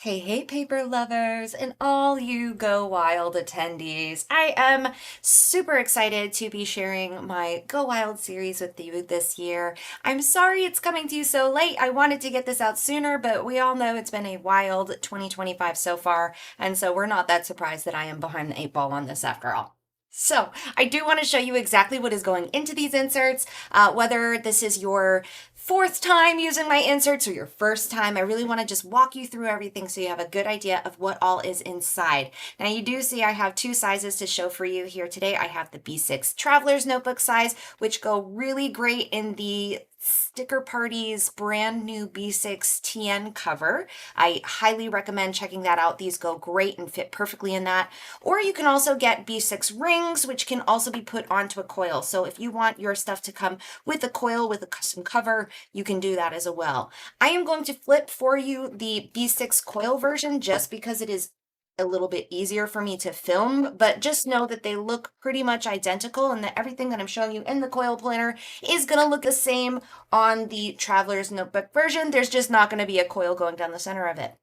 Hey, hey, paper lovers, and all you Go Wild attendees. I am super excited to be sharing my Go Wild series with you this year. I'm sorry it's coming to you so late. I wanted to get this out sooner, but we all know it's been a wild 2025 so far, and so we're not that surprised that I am behind the eight ball on this after all. So, I do want to show you exactly what is going into these inserts, whether this is your fourth time using my inserts or your first time. I really want to just walk you through everything so you have a good idea of what all is inside. Now you do see I have two sizes to show for you here today. I have the B6 Traveler's Notebook size, which go really great in the Sticker Party's brand new B6 TN cover. I highly recommend checking that out. These go great and fit perfectly in that. Or you can also get B6 rings, which can also be put onto a coil. So if you want your stuff to come with a coil with a custom cover, you can do that as well. I am going to flip for you the B6 coil version just because it is a little bit easier for me to film, but just know that they look pretty much identical and that everything that I'm showing you in the coil planner is going to look the same on the Traveler's Notebook version. There's just not going to be a coil going down the center of it.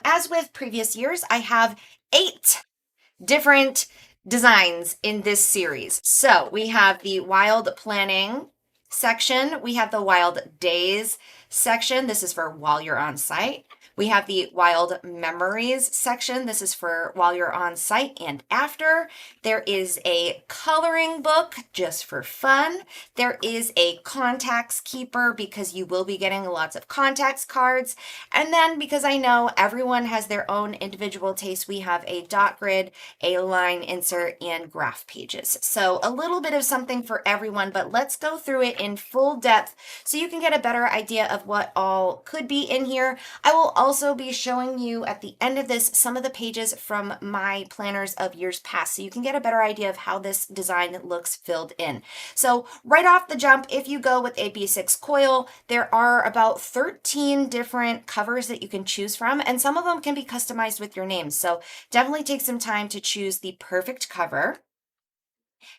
As with previous years, I have 8 different designs in this series. So we have the Wild Planning section. We have the Wild Days section. This is for while you're on site. We have the Wild Memories section. This is for while you're on site and after. There is a coloring book just for fun. There is a contacts keeper because you will be getting lots of contacts cards. And then because I know everyone has their own individual taste, we have a dot grid, a line insert, and graph pages. So a little bit of something for everyone, but let's go through it in full depth so you can get a better idea of what all could be in here. I will also be showing you at the end of this some of the pages from my planners of years past so you can get a better idea of how this design looks filled in. So right off the jump, if you go with a B6 coil, there are about 13 different covers that you can choose from, and some of them can be customized with your name. So definitely take some time to choose the perfect cover.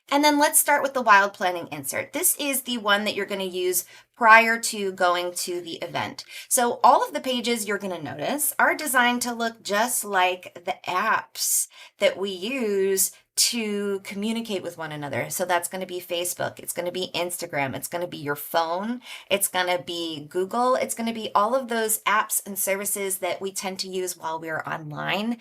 And then let's start with the Wild Planning insert. This is the one that you're going to use prior to going to the event. So all of the pages you're going to notice are designed to look just like the apps that we use to communicate with one another. So that's going to be Facebook, it's going to be Instagram, it's going to be your phone, it's going to be Google, it's going to be all of those apps and services that we tend to use while we're online.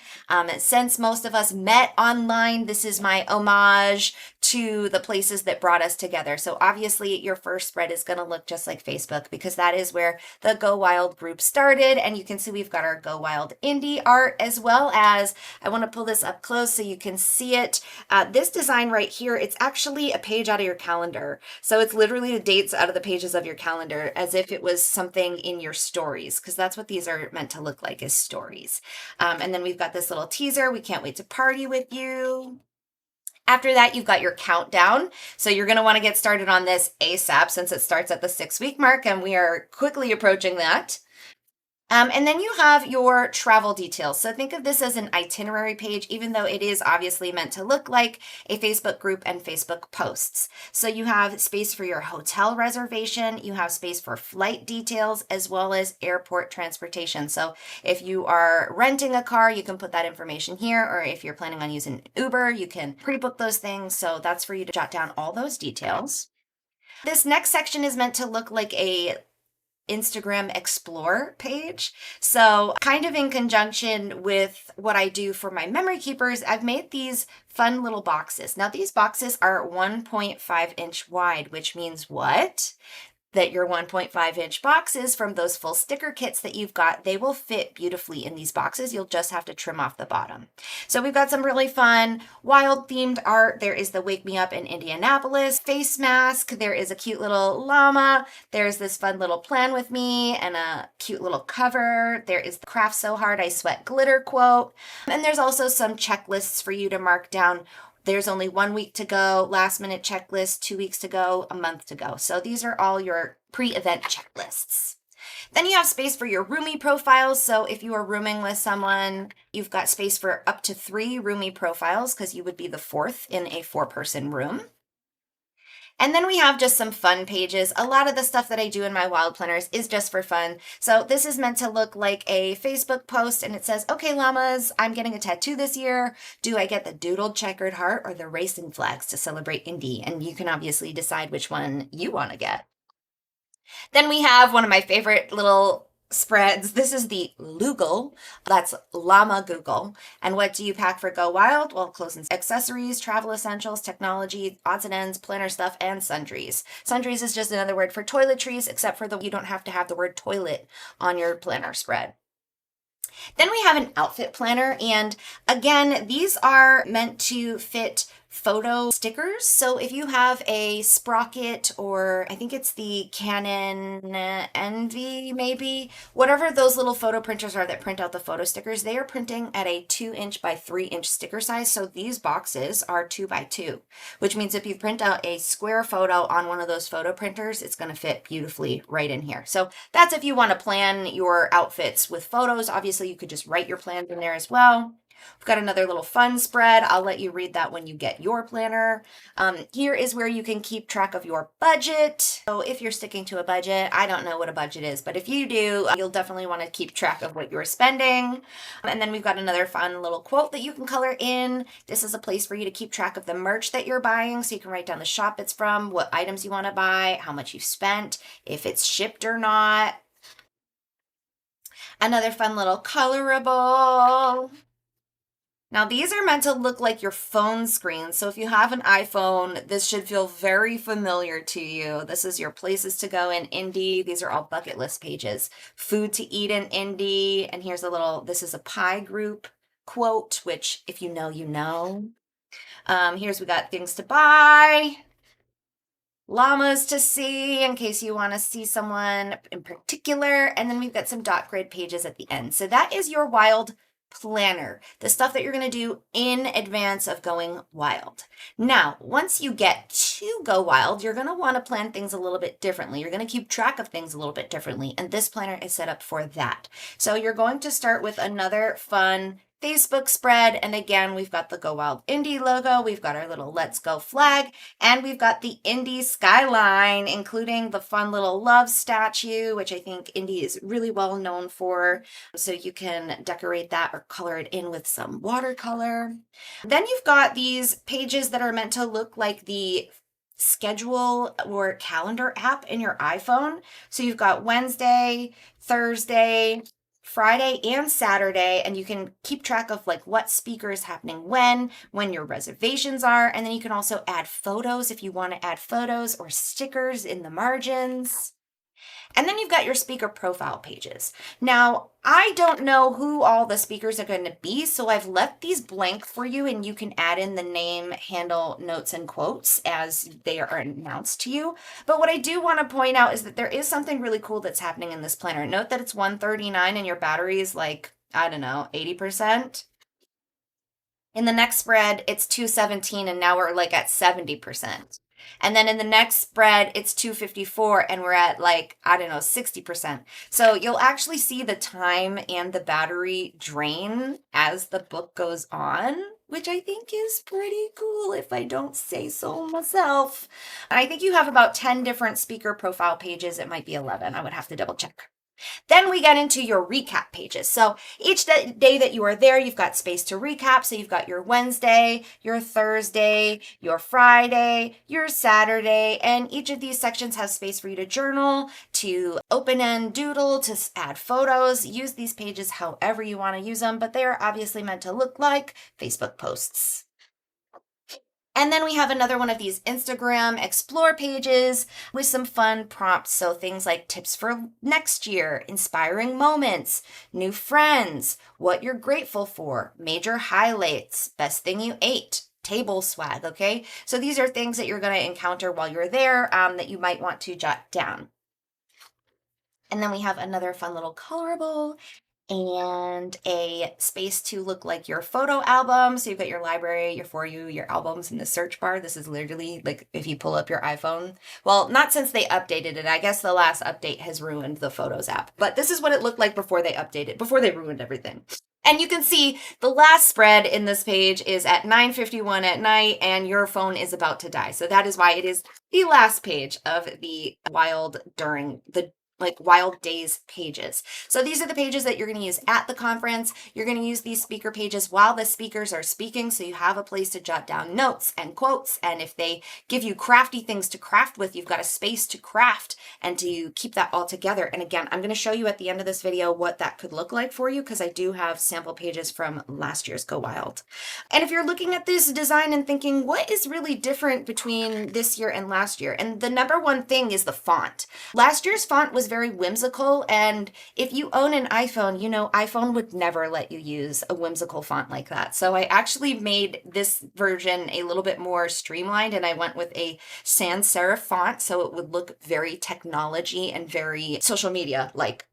Since most of us met online, this is my homage to the places that brought us together. So obviously your first spread is going to look just like Facebook because that is where the Go Wild group started. And you can see we've got our Go Wild indie art, as well as, I want to pull this up close so you can see it. This design right here, it's actually a page out of your calendar. So it's literally the dates out of the pages of your calendar as if it was something in your stories, because that's what these are meant to look like, is stories. And then we've got this little teaser. We can't wait to party with you. After that, you've got your countdown. So you're going to want to get started on this ASAP since it starts at the 6-week mark and we are quickly approaching that. And then you have your travel details. So think of this as an itinerary page, even though it is obviously meant to look like a Facebook group and Facebook posts. So you have space for your hotel reservation, you have space for flight details, as well as airport transportation. So if you are renting a car, you can put that information here, or if you're planning on using Uber, you can pre-book those things. So that's for you to jot down all those details. This next section is meant to look like a Instagram Explore page. So kind of in conjunction with what I do for my memory keepers, I've made these fun little boxes. Now these boxes are 1.5 inch wide, which means what? That your 1.5 inch boxes from those full sticker kits that you've got, they will fit beautifully in these boxes. You'll just have to trim off the bottom. So we've got some really fun wild themed art. There is the Wake Me Up in Indianapolis face mask. There is a cute little llama. There's this fun little plan with me and a cute little cover. There is the craft so hard I sweat glitter quote. And there's also some checklists for you to mark down. There's only 1 week to go, last minute checklist, 2 weeks to go, a month to go. So these are all your pre-event checklists. Then you have space for your roomie profiles. So if you are rooming with someone, you've got space for up to 3 roomie profiles because you would be the 4th in a 4-person room. And then we have just some fun pages. A lot of the stuff that I do in my wild planners is just for fun. So this is meant to look like a Facebook post and it says, okay, llamas, I'm getting a tattoo this year. Do I get the doodled checkered heart or the racing flags to celebrate indie? And you can obviously decide which one you want to get. Then we have one of my favorite little spreads. This is the Lugal. That's Llama Google. And what do you pack for Go Wild? Well, clothes and accessories, travel essentials, technology, odds and ends, planner stuff, and sundries. Sundries is just another word for toiletries, except for you don't have to have the word toilet on your planner spread. Then we have an outfit planner, and again, these are meant to fit photo stickers. So if you have a Sprocket, or I think it's the Canon Envy, maybe, whatever those little photo printers are that print out the photo stickers, they are printing at a 2" by 3" sticker size. So these boxes are 2 by 2, which means if you print out a square photo on one of those photo printers, it's going to fit beautifully right in here. So that's if you want to plan your outfits with photos. Obviously, you could just write your plans in there as well. We've got another little fun spread. I'll let you read that when you get your planner. Here is where you can keep track of your budget. So if you're sticking to a budget, I don't know what a budget is, but if you do, you'll definitely want to keep track of what you're spending. And then we've got another fun little quote that you can color in. This is a place for you to keep track of the merch that you're buying. So you can write down the shop it's from, what items you want to buy, how much you've spent, if it's shipped or not. Another fun little colorable. Now these are meant to look like your phone screen. So if you have an iPhone, this should feel very familiar to you. This is your places to go in Indy. These are all bucket list pages. Food to eat in Indy. And here's a little, this is a pie group quote, which if you know, you know. Here's, we got things to buy. Llamas to see in case you want to see someone in particular. And then we've got some dot grid pages at the end. So that is your wild planner, the stuff that you're going to do in advance of going wild. Now, once you get to go wild, you're going to want to plan things a little bit differently. You're going to keep track of things a little bit differently, and this planner is set up for that. So you're going to start with another fun Facebook spread, and again, we've got the Go Wild Indie logo, we've got our little Let's Go flag, and we've got the Indie skyline, including the fun little love statue, which I think Indie is really well known for. So you can decorate that or color it in with some watercolor. Then you've got these pages that are meant to look like the schedule or calendar app in your iPhone. So you've got Wednesday, Thursday, Friday and Saturday, and you can keep track of like what speaker is happening when your reservations are, and then you can also add photos if you want to add photos or stickers in the margins. And then you've got your speaker profile pages. Now, I don't know who all the speakers are going to be, so I've left these blank for you, and you can add in the name, handle, notes, and quotes as they are announced to you. But what I do want to point out is that there is something really cool that's happening in this planner. Note that it's 139 and your battery is like, I don't know, 80%. In the next spread, it's 217 and now we're like at 70%. And then in the next spread, it's 254 and we're at like, I don't know, 60%. So you'll actually see the time and the battery drain as the book goes on, which I think is pretty cool if I don't say so myself. And I think you have about 10 different speaker profile pages. It might be 11. I would have to double check. Then we get into your recap pages. So each day that you are there, you've got space to recap. So you've got your Wednesday, your Thursday, your Friday, your Saturday, and each of these sections has space for you to journal, to open and doodle, to add photos. Use these pages however you want to use them, but they are obviously meant to look like Facebook posts. And then we have another one of these Instagram explore pages with some fun prompts. So things like tips for next year, inspiring moments, new friends, what you're grateful for, major highlights, best thing you ate, table swag, okay? So these are things that you're going to encounter while you're there that you might want to jot down. And then we have another fun little colorable and a space to look like your photo album. So you've got your library, your For You, your albums in the search bar. This is literally like if you pull up your iPhone. Well, not since they updated it. I guess the last update has ruined the Photos app. But this is what it looked like before they updated, before they ruined everything. And you can see the last spread in this page is at 9:51 at night, and your phone is about to die. So that is why it is the last page of the wild during the like wild days pages. So these are the pages that you're going to use at the conference. You're going to use these speaker pages while the speakers are speaking, so you have a place to jot down notes and quotes. And if they give you crafty things to craft with, you've got a space to craft and to keep that all together. And again, I'm going to show you at the end of this video what that could look like for you, because I do have sample pages from last year's Go Wild. And if you're looking at this design and thinking, what is really different between this year and last year? And the number one thing is the font. Last year's font was very whimsical, and if you own an iPhone, you know iPhone would never let you use a whimsical font like that. So I actually made this version a little bit more streamlined, and I went with a sans serif font so it would look very technology and very social media like.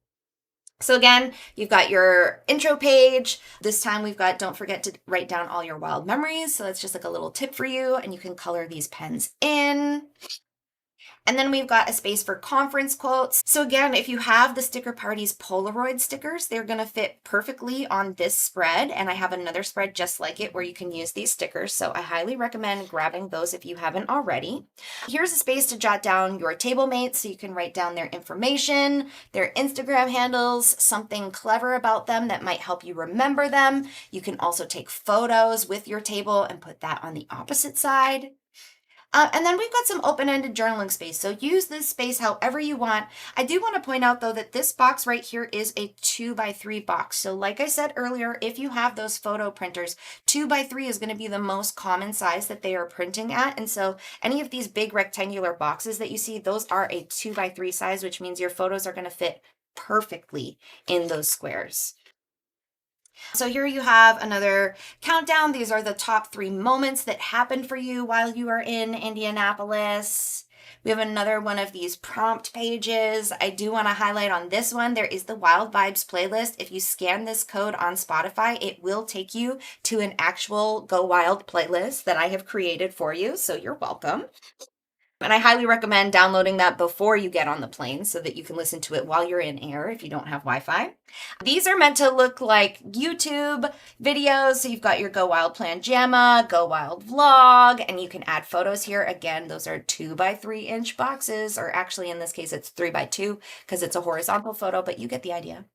So again, you've got your intro page. This time we've got, don't forget to write down all your wild memories. So that's just like a little tip for you, and you can color these pens in. And then we've got a space for conference quotes. So again, if you have the Sticker Parties Polaroid stickers, they're going to fit perfectly on this spread. And I have another spread just like it where you can use these stickers. So I highly recommend grabbing those if you haven't already. Here's a space to jot down your table mates so you can write down their information, their Instagram handles, something clever about them that might help you remember them. You can also take photos with your table and put that on the opposite side. And then we've got some open-ended journaling space. So use this space however you want. I do want to point out though that this box right here is a 2x3 box. So like I said earlier, if you have those photo printers, 2x3 is going to be the most common size that they are printing at. And so any of these big rectangular boxes that you see, those are a 2x3 size, which means your photos are going to fit perfectly in those squares. So here you have another countdown. These are the top 3 moments that happened for you while you are in Indianapolis. We have another one of these prompt pages. I do want to highlight on this one, there is the Wild Vibes playlist. If you scan this code on Spotify, it will take you to an actual Go Wild playlist that I have created for you. So you're welcome. And I highly recommend downloading that before you get on the plane so that you can listen to it while you're in air if you don't have Wi-Fi. These are meant to look like YouTube videos. So you've got your Go Wild Plan Jamma, Go Wild Vlog, and you can add photos here. Again, those are 2x3 inch boxes, or actually in this case, it's 3x2 because it's a horizontal photo, but you get the idea.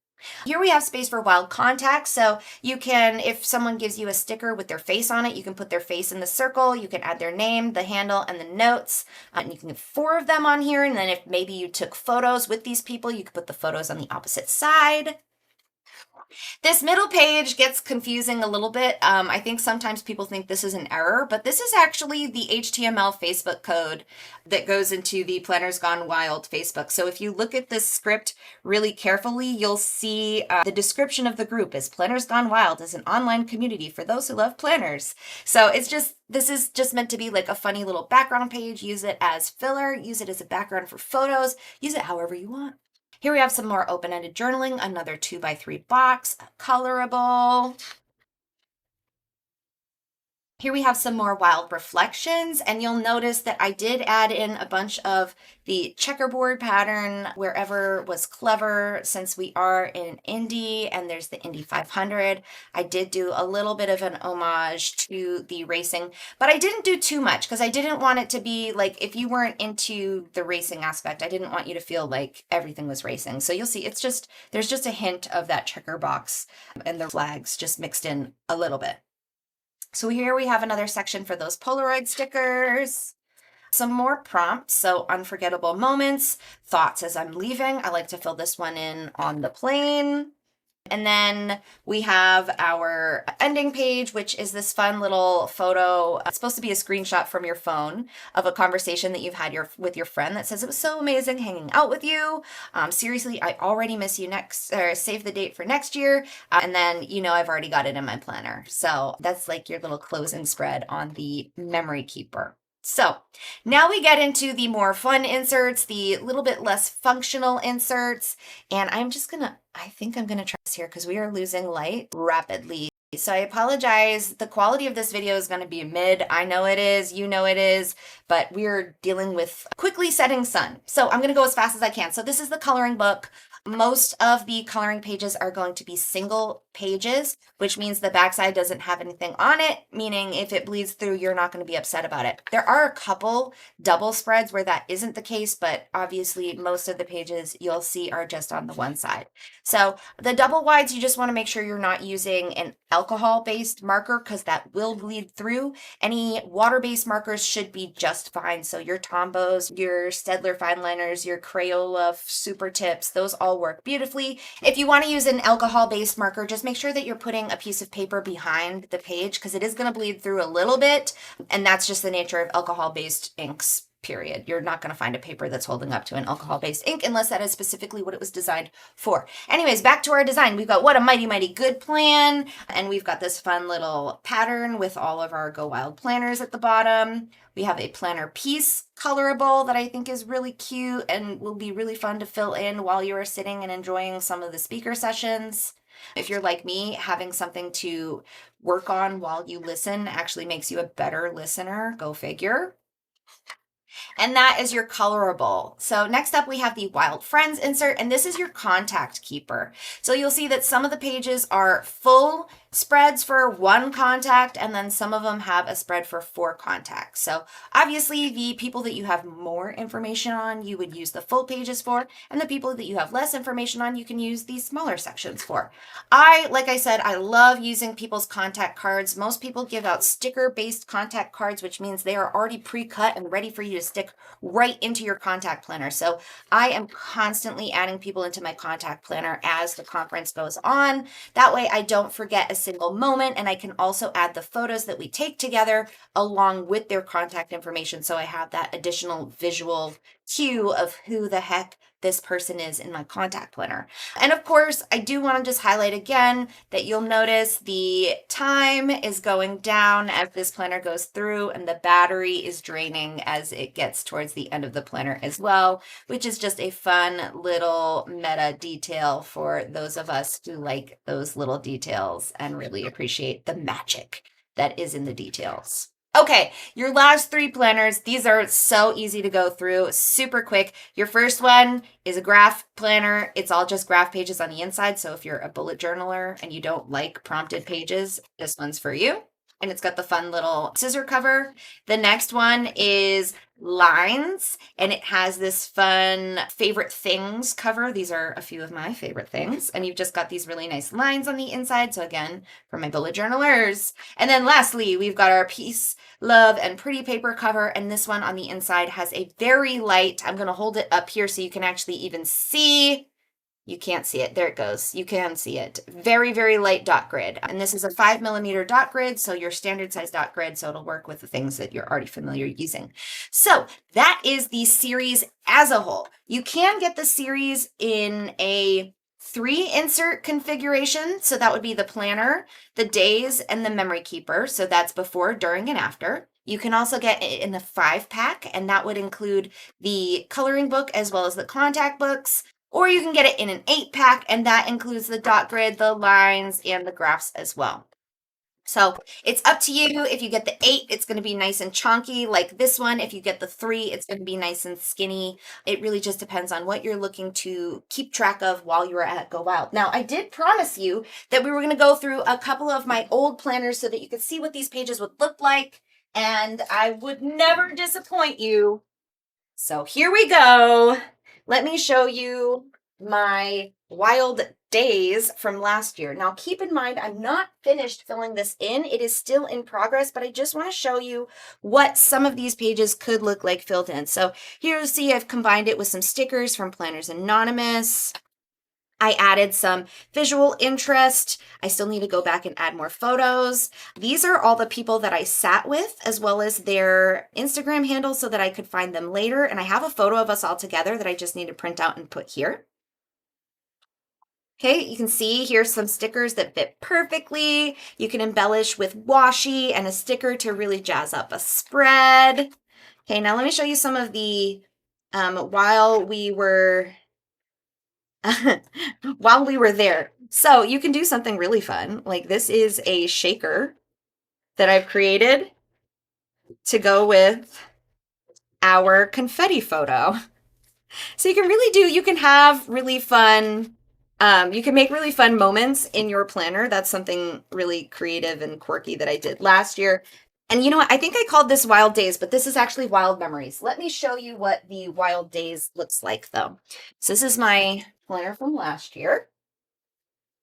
Here we have space for wild contacts. So you can, if someone gives you a sticker with their face on it, you can put their face in the circle. You can add their name, the handle, and the notes. And you can get 4 of them on here. And then if maybe you took photos with these people, you could put the photos on the opposite side. This middle page gets confusing a little bit. I think sometimes people think this is an error, but this is actually the HTML Facebook code that goes into the Planners Gone Wild Facebook. So if you look at this script really carefully, you'll see the description of the group is Planners Gone Wild is an online community for those who love planners. So it's just, this is just meant to be like a funny little background page. Use it as filler, use it as a background for photos, use it however you want. Here we have some more open-ended journaling, another 2x3 box, colorable. Here we have some more wild reflections, and you'll notice that I did add in a bunch of the checkerboard pattern wherever was clever. Since we are in Indy and there's the Indy 500, I did do a little bit of an homage to the racing, but I didn't do too much because I didn't want it to be like, if you weren't into the racing aspect, I didn't want you to feel like everything was racing. So you'll see it's just, there's just a hint of that checker box and the flags just mixed in a little bit. So here we have another section for those Polaroid stickers. Some more prompts, so unforgettable moments, thoughts as I'm leaving. I like to fill this one in on the plane. And then we have our ending page, which is this fun little photo. It's supposed to be a screenshot from your phone of a conversation that you've had with your friend that says, it was so amazing hanging out with you. Seriously, I already miss you save the date for next year. And then, you know, I've already got it in my planner. So that's like your little closing spread on the memory keeper. So now we get into the more fun inserts, the little bit less functional inserts, and I think I'm gonna try this here because we are losing light rapidly. So I apologize. The quality of this video is gonna be mid. I know it is, you know it is, but we're dealing with quickly setting sun. So I'm gonna go as fast as I can. So this is the coloring book. Most of the coloring pages are going to be single pages, which means the backside doesn't have anything on it, meaning if it bleeds through, you're not going to be upset about it. There are a couple double spreads where that isn't the case, but obviously most of the pages you'll see are just on the one side. So the double wides, you just want to make sure you're not using an alcohol-based marker because that will bleed through. Any water-based markers should be just fine. So your Tombos, your Staedtler fine liners, your Crayola super tips, those all work beautifully. If you want to use an alcohol-based marker, just make sure that you're putting a piece of paper behind the page because it is going to bleed through a little bit, and that's just the nature of alcohol-based inks. Period. You're not going to find a paper that's holding up to an alcohol-based ink unless that is specifically what it was designed for. Anyways, back to our design. We've got What a Mighty Mighty Good Plan, and we've got this fun little pattern with all of our Go Wild planners at the bottom. We have a planner piece colorable that I think is really cute and will be really fun to fill in while you are sitting and enjoying some of the speaker sessions. If you're like me, having something to work on while you listen actually makes you a better listener. Go figure. And that is your colorable. So next up we have the Wild Friends insert, and this is your contact keeper. So you'll see that some of the pages are full spreads for one contact, and then some of them have a spread for 4 contacts. So obviously the people that you have more information on, you would use the full pages for, and the people that you have less information on, you can use these smaller sections for. Like I said, I love using people's contact cards. Most people give out sticker-based contact cards, which means they are already pre-cut and ready for you to stick right into your contact planner. So I am constantly adding people into my contact planner as the conference goes on. That way I don't forget a single moment, and I can also add the photos that we take together along with their contact information, so I have that additional visual cue of who the heck this person is in my contact planner. And of course, I do want to just highlight again that you'll notice the time is going down as this planner goes through, and the battery is draining as it gets towards the end of the planner as well, which is just a fun little meta detail for those of us who like those little details and really appreciate the magic that is in the details. Okay, your last 3 planners, these are so easy to go through, super quick. Your first one is a graph planner. It's all just graph pages on the inside, so if you're a bullet journaler and you don't like prompted pages, this one's for you. And it's got the fun little scissor cover. The next one is lines, and it has this fun favorite things cover. These are a few of my favorite things, and you've just got these really nice lines on the inside. So again, for my bullet journalers. And then lastly, we've got our Peace, Love, and Pretty paper cover, and this one on the inside has a very light, I'm going to hold it up here so you can actually even see. You can't see it. There it goes. You can see it. Very, very light dot grid. And this is a 5mm dot grid, so your standard size dot grid, so it'll work with the things that you're already familiar using. So that is the series as a whole. You can get the series in a 3 insert configuration. So that would be the planner, the days, and the memory keeper. So that's before, during, and after. You can also get it in the 5-pack, and that would include the coloring book as well as the contact books. Or you can get it in an 8-pack, and that includes the dot grid, the lines, and the graphs as well. So it's up to you. If you get the 8, it's going to be nice and chunky like this one. If you get the 3, it's going to be nice and skinny. It really just depends on what you're looking to keep track of while you're at Go Wild. Now, I did promise you that we were going to go through a couple of my old planners so that you could see what these pages would look like, and I would never disappoint you. So here we go. Let me show you my wild days from last year. Now, keep in mind, I'm not finished filling this in. It is still in progress, but I just want to show you what some of these pages could look like filled in. So here you see I've combined it with some stickers from Planners Anonymous. I added some visual interest. I still need to go back and add more photos. These are all the people that I sat with, as well as their Instagram handles so that I could find them later. And I have a photo of us all together that I just need to print out and put here. Okay, you can see here's some stickers that fit perfectly. You can embellish with washi and a sticker to really jazz up a spread. Okay, now let me show you some of the, while we were there. So you can do something really fun. Like this is a shaker that I've created to go with our confetti photo. So you can have really fun, you can make really fun moments in your planner. That's something really creative and quirky that I did last year. And you know what? I think I called this Wild Days, but this is actually Wild Memories. Let me show you what the Wild Days looks like though. So this is my planner from last year.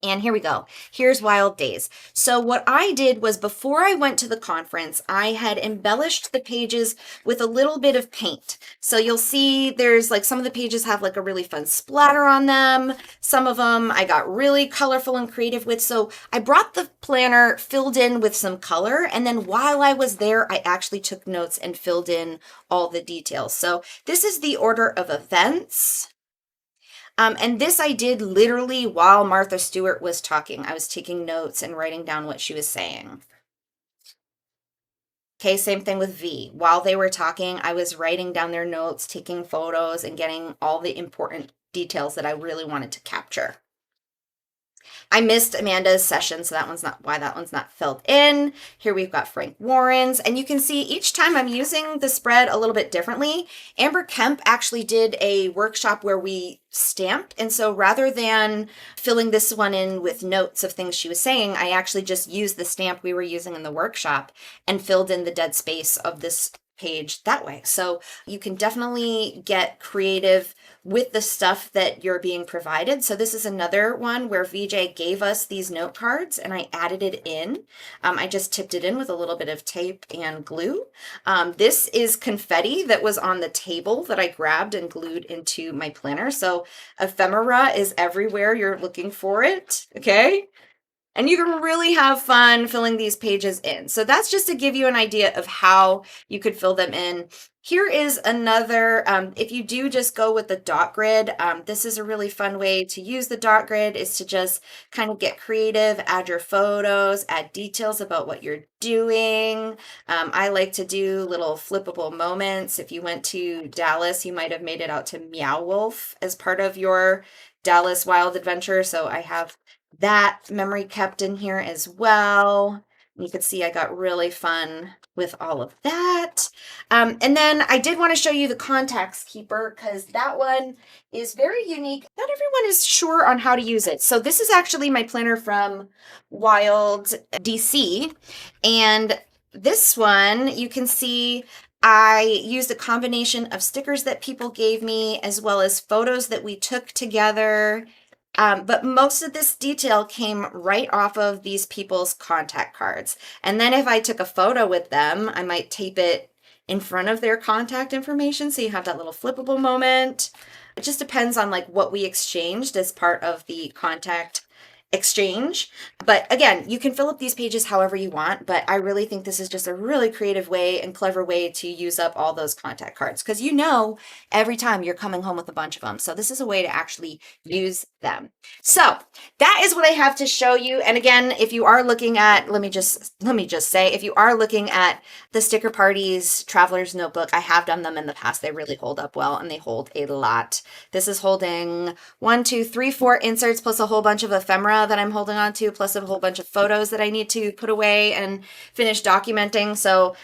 And here we go. Here's Wild Days. So what I did was before I went to the conference, I had embellished the pages with a little bit of paint. So you'll see there's like some of the pages have like a really fun splatter on them. Some of them I got really colorful and creative with. So I brought the planner filled in with some color. And then while I was there, I actually took notes and filled in all the details. So this is the order of events. And this I did literally while Martha Stewart was talking. I was taking notes and writing down what she was saying. Okay, same thing with V. While they were talking, I was writing down their notes, taking photos, and getting all the important details that I really wanted to capture. I missed Amanda's session, so that one's not why that one's not filled in. Here we've got Frank Warren's, and you can see each time I'm using the spread a little bit differently. Amber Kemp actually did a workshop where we stamped, and so rather than filling this one in with notes of things she was saying, I actually just used the stamp we were using in the workshop and filled in the dead space of this page that way. So you can definitely get creative with the stuff that you're being provided. So this is another one where VJ gave us these note cards and I added it in. I just tipped it in with a little bit of tape and glue. This is confetti that was on the table that I grabbed and glued into my planner. So ephemera is everywhere you're looking for it, okay? And you can really have fun filling these pages in. So that's just to give you an idea of how you could fill them in. Here is another, if you do just go with the dot grid, this is a really fun way to use the dot grid, is to just kind of get creative, add your photos, add details about what you're doing. I like to do little flippable moments. If you went to Dallas, you might have made it out to Meow Wolf as part of your Dallas Wild Adventure. So I have that memory kept in here as well. You can see I got really fun with all of that. And then I did want to show you the contacts keeper because that one is very unique. Not everyone is sure on how to use it. So this is actually my planner from Wild DC. And this one, you can see I used a combination of stickers that people gave me as well as photos that we took together. But most of this detail came right off of these people's contact cards. And then if I took a photo with them, I might tape it in front of their contact information. So you have that little flippable moment. It just depends on like what we exchanged as part of the contact exchange. But again, you can fill up these pages however you want, but I really think this is just a really creative way and clever way to use up all those contact cards because you know every time you're coming home with a bunch of them. So this is a way to actually use them. So that is what I have to show you. And again, if you are looking at, let me just say, if you are looking at the Sticker Parties Traveler's Notebook, I have done them in the past. They really hold up well and they hold a lot. This is holding 1, 2, 3, 4 inserts plus a whole bunch of ephemera that I'm holding on to, plus a whole bunch of photos that I need to put away and finish documenting. So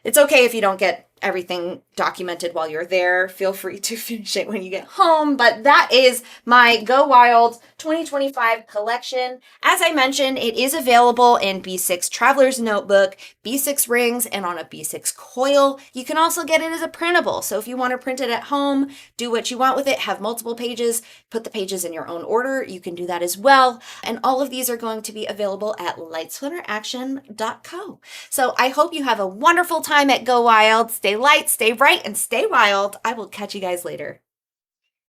it's okay if you don't get everything documented while you're there. Feel free to finish it when you get home. But that is my Go Wild 2025 collection. As I mentioned, it is available in B6 Traveler's Notebook, B6 rings, and on a B6 coil. You can also get it as a printable. So if you want to print it at home, do what you want with it, have multiple pages, put the pages in your own order, you can do that as well. And all of these are going to be available at lightsplitteraction.co. So I hope you have a wonderful time at Go Wild. Stay light, stay bright, and stay wild. I will catch you guys later.